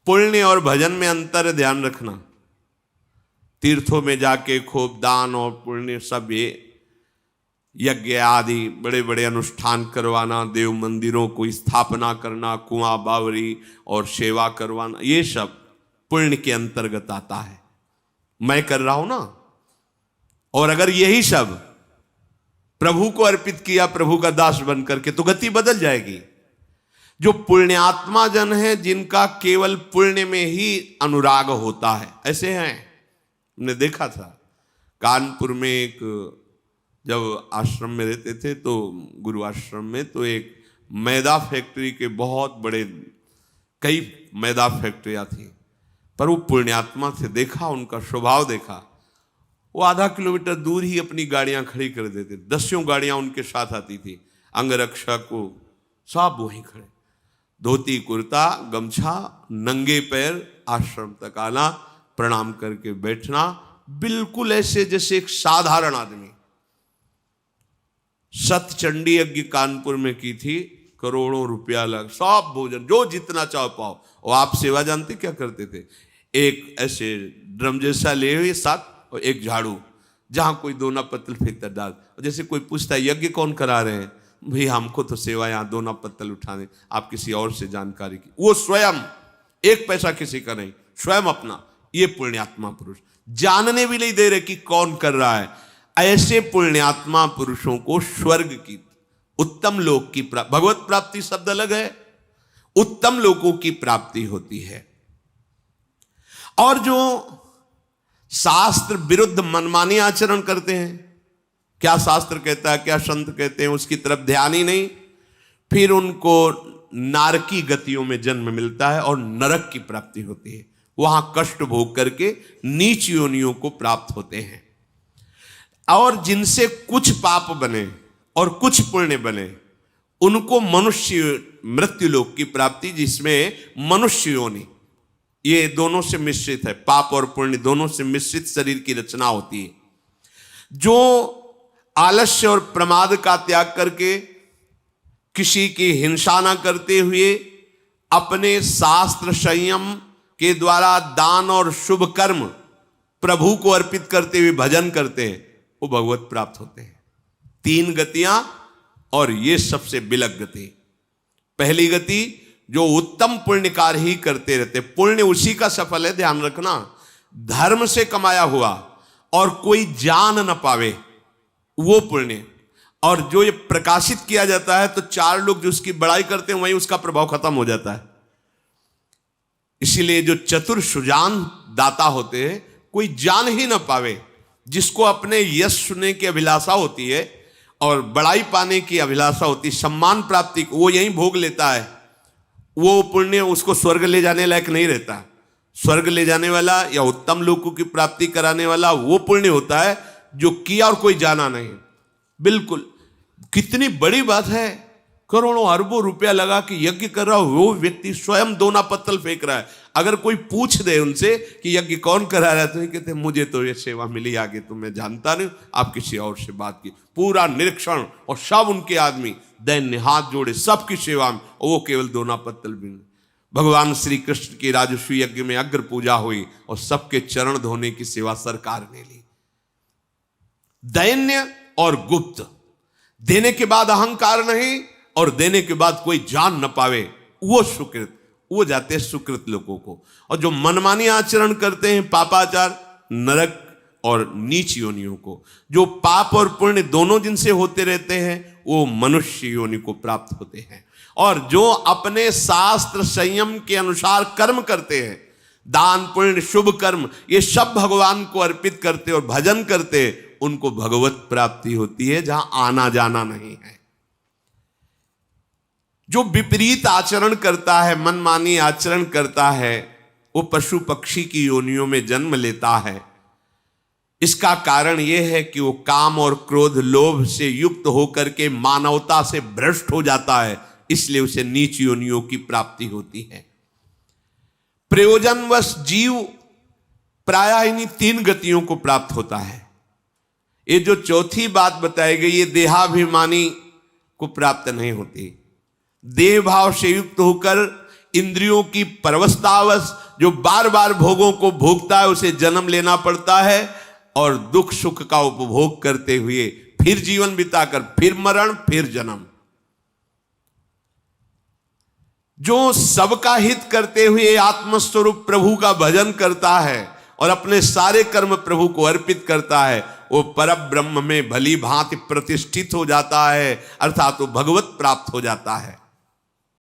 पुण्य और भजन में अंतर है, ध्यान रखना। तीर्थों में जाके खूब दान और पुण्य सब, ये यज्ञ आदि बड़े बड़े अनुष्ठान करवाना, देव मंदिरों को स्थापना करना, कुआं बावरी और सेवा करवाना, ये सब पुण्य के अंतर्गत आता है। मैं कर रहा हूं ना, और अगर यही सब प्रभु को अर्पित किया प्रभु का दास बन करके, तो गति बदल जाएगी। जो पुण्यात्मा जन है, जिनका केवल पुण्य में ही अनुराग होता है, ऐसे हैं। हमने देखा था कानपुर में, एक जब आश्रम में रहते थे तो गुरु आश्रम में, तो एक मैदा फैक्ट्री के बहुत बड़े, कई मैदा फैक्ट्रियां थी, पर वो पुण्यात्मा थे। देखा उनका स्वभाव देखा, वो आधा किलोमीटर दूर ही अपनी गाड़ियां खड़ी कर देते, 10 गाड़ियां उनके साथ आती थी, अंगरक्षक को सब वहीं खड़े, धोती कुर्ता गमछा, नंगे पैर आश्रम तक आना, प्रणाम करके बैठना, बिल्कुल ऐसे जैसे एक साधारण आदमी। सतचंडी यज्ञ कानपुर में की थी, करोड़ों रुपया लग, सब भोजन जो जितना चाहो पाओ। और आप सेवा जानते क्या करते थे? एक ऐसे ड्रम जैसा ले हुए साथ, और एक झाड़ू, जहां कोई दोना पत्तल फेंकता डाल। जैसे कोई पूछता है यज्ञ कौन करा रहे हैं, भाई हमको तो सेवा यहाँ दोना पत्तल उठाने, आप किसी और से जानकारी की। वो स्वयं, एक पैसा किसी का नहीं, स्वयं अपना। ये पुण्यात्मा पुरुष जानने भी नहीं दे रहे कि कौन कर रहा है। ऐसे पुण्यात्मा पुरुषों को स्वर्ग की, उत्तम लोक की प्राप्ति, भगवत प्राप्ति शब्द अलग है, उत्तम लोकों की प्राप्ति होती है। और जो शास्त्र विरुद्ध मनमानी आचरण करते हैं, क्या शास्त्र कहता है, क्या संत कहते हैं, उसकी तरफ ध्यान ही नहीं, फिर उनको नारकी गतियों में जन्म मिलता है और नरक की प्राप्ति होती है। वहां कष्ट भोग करके नीच योनियों को प्राप्त होते हैं। और जिनसे कुछ पाप बने और कुछ पुण्य बने, उनको मनुष्य मृत्यु लोक की प्राप्ति, जिसमें मनुष्य योनि, ये दोनों से मिश्रित है, पाप और पुण्य दोनों से मिश्रित शरीर की रचना होती है। जो आलस्य और प्रमाद का त्याग करके, किसी की हिंसा न करते हुए, अपने शास्त्र संयम के द्वारा दान और शुभ कर्म प्रभु को अर्पित करते हुए भजन करते हैं, वो भगवत प्राप्त होते हैं। 3 गतियां, और ये सबसे बिलक गति। पहली गति, जो उत्तम पुण्य कार्य ही करते रहते, पुण्य उसी का सफल है, ध्यान रखना। धर्म से कमाया हुआ और कोई जान न पावे, वो पुण्य। और जो ये प्रकाशित किया जाता है, तो 4 लोग जो उसकी बड़ाई करते हैं, वहीं उसका प्रभाव खत्म हो जाता है। इसीलिए जो चतुर सुजान दाता होते हैं, कोई जान ही ना पावे, जिसको अपने यश सुनने की अभिलाषा होती है और बड़ाई पाने की अभिलाषा होती है, सम्मान प्राप्ति, वो यहीं भोग लेता है। वो पुण्य उसको स्वर्ग ले जाने लायक नहीं रहता। स्वर्ग ले जाने वाला या उत्तम लोकों की प्राप्ति कराने वाला वो पुण्य होता है जो किया और कोई जाना नहीं। बिल्कुल, कितनी बड़ी बात है, करोड़ों अरबों रुपया लगा कि यज्ञ कर रहा हो, वो व्यक्ति स्वयं दोना पत्तल फेंक रहा है। अगर कोई पूछ दे उनसे कि यज्ञ कौन करा रहा है, तो ये कहते हैं मुझे तो ये सेवा मिली, आगे तो मैं जानता नहीं, आप किसी और से बात की। पूरा निरीक्षण, और सब उनके आदमी दैन्य हाथ जोड़े सबकी सेवा में, और वो केवल दोना पत्तल भी। भगवान श्री कृष्ण की राजस्वी यज्ञ में अग्र पूजा हुई और सबके चरण धोने की सेवा सरकार ने ली। दैन्य और गुप्त, देने के बाद अहंकार नहीं और देने के बाद कोई जान न पावे, वो सुकृत, वो जाते हैं सुकृत लोगों को। और जो मनमानी आचरण करते हैं, पापाचार, नरक और नीच योनियों को। जो पाप और पुण्य दोनों जिनसे होते रहते हैं, वो मनुष्य योनि को प्राप्त होते हैं। और जो अपने शास्त्र संयम के अनुसार कर्म करते हैं, दान पुण्य शुभ कर्म, ये सब भगवान को अर्पित करते और भजन करते, उनको भगवत प्राप्ति होती है, जहां आना जाना नहीं है। जो विपरीत आचरण करता है, मनमानी आचरण करता है, वो पशु पक्षी की योनियों में जन्म लेता है। इसका कारण यह है कि वो काम और क्रोध लोभ से युक्त होकर के मानवता से भ्रष्ट हो जाता है, इसलिए उसे नीच योनियों की प्राप्ति होती है। प्रयोजनवश जीव प्रायः इन्हीं 3 गतियों को प्राप्त होता है। ये जो चौथी बात बताई गई, ये देहाभिमानी को प्राप्त नहीं होती। देह भाव से युक्त होकर इंद्रियों की परवस्तावश जो बार बार भोगों को भोगता है उसे जन्म लेना पड़ता है, और दुख सुख का उपभोग करते हुए फिर जीवन बिताकर फिर मरण फिर जन्म। जो सबका हित करते हुए आत्मस्वरूप प्रभु का भजन करता है और अपने सारे कर्म प्रभु को अर्पित करता है, वो परब्रह्म में भली भांति प्रतिष्ठित हो जाता है, अर्थात वो भगवत प्राप्त हो जाता है।